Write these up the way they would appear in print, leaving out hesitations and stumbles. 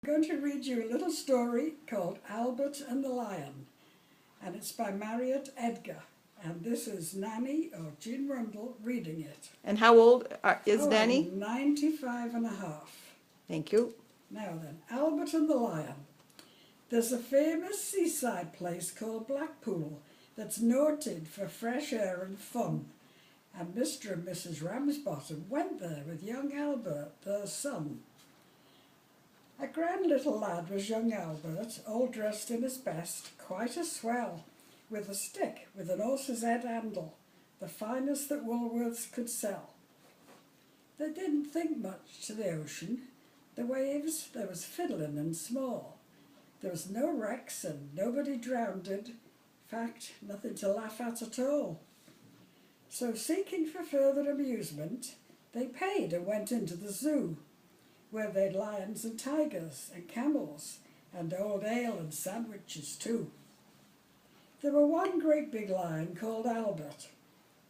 I'm going to read you a little story called Albert and the Lion, and it's by Marriott Edgar. And this is Nanny or Jean Rundle reading it. And how old is Nanny? I'm 95 and a half. Thank you. Now then, Albert and the Lion. There's a famous seaside place called Blackpool that's noted for fresh air and fun. And Mr. and Mrs. Ramsbottom went there with young Albert, their son. A grand little lad was young Albert, all dressed in his best, quite a swell, with a stick with an horse's head handle, the finest that Woolworths could sell. They didn't think much to the ocean. The waves, there was fiddling and small. There was no wrecks and nobody drowned. In fact, nothing to laugh at all. So seeking for further amusement, they paid and went into the zoo, where they'd lions and tigers and camels and old ale and sandwiches too. There were one great big lion called Albert.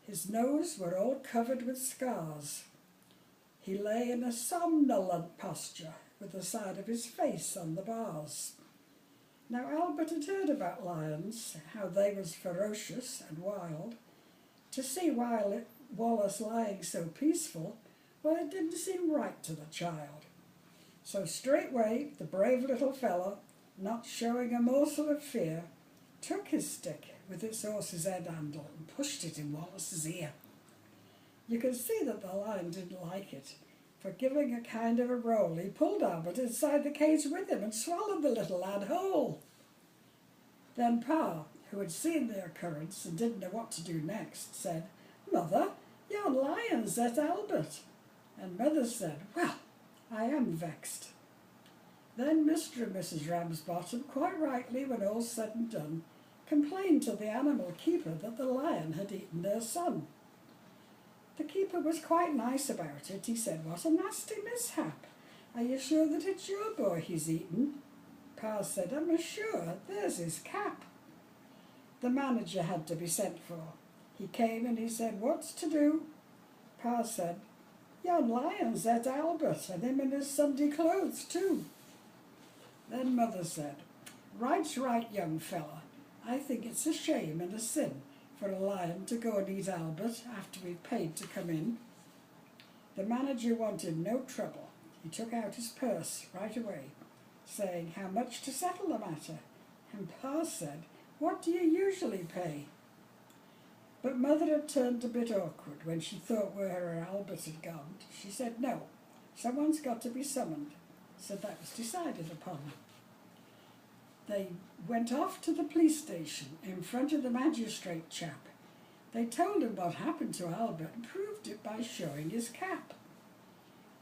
His nose were all covered with scars. He lay in a somnolent posture with the side of his face on the bars. Now Albert had heard about lions, how they was ferocious and wild. To see Wallace lying so peaceful, well, it didn't seem right to the child. So straightway the brave little fellow, not showing a morsel of fear, took his stick with its horse's head handle and pushed it in Wallace's ear. You could see that the lion didn't like it, for giving a kind of a roll, he pulled Albert inside the cage with him and swallowed the little lad whole. Then Pa, who had seen the occurrence and didn't know what to do next, said, "Mother, yon lion's at Albert." And Mother said, "Well, I am vexed." Then Mr. and Mrs. Ramsbottom, quite rightly when all's said and done, complained to the animal keeper that the lion had eaten their son. The keeper was quite nice about it. He said, "What a nasty mishap. Are you sure that it's your boy he's eaten?" Pa said, "I'm sure, there's his cap." The manager had to be sent for. He came and he said, "What's to do?" Pa said, "Yon lion's at Albert, and him in his Sunday clothes too." Then Mother said, "Right's right, young fella. I think it's a shame and a sin for a lion to go and eat Albert after we've paid to come in." The manager wanted no trouble. He took out his purse right away, saying how much to settle the matter. And Pa said, "What do you usually pay?" But Mother had turned a bit awkward when she thought where her Albert had gone. She said, "No, someone's got to be summoned." So that was decided upon. They went off to the police station in front of the magistrate chap. They told him what happened to Albert and proved it by showing his cap.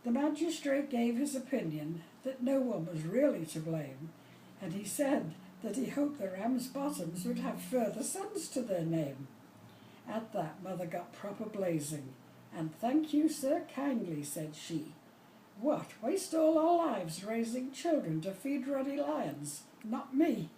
The magistrate gave his opinion that no one was really to blame, and he said that he hoped the Ramsbottoms would have further sons to their name. At that Mother got proper blazing, and "Thank you, sir, kindly," said she. "What, waste all our lives raising children to feed ruddy lions? Not me."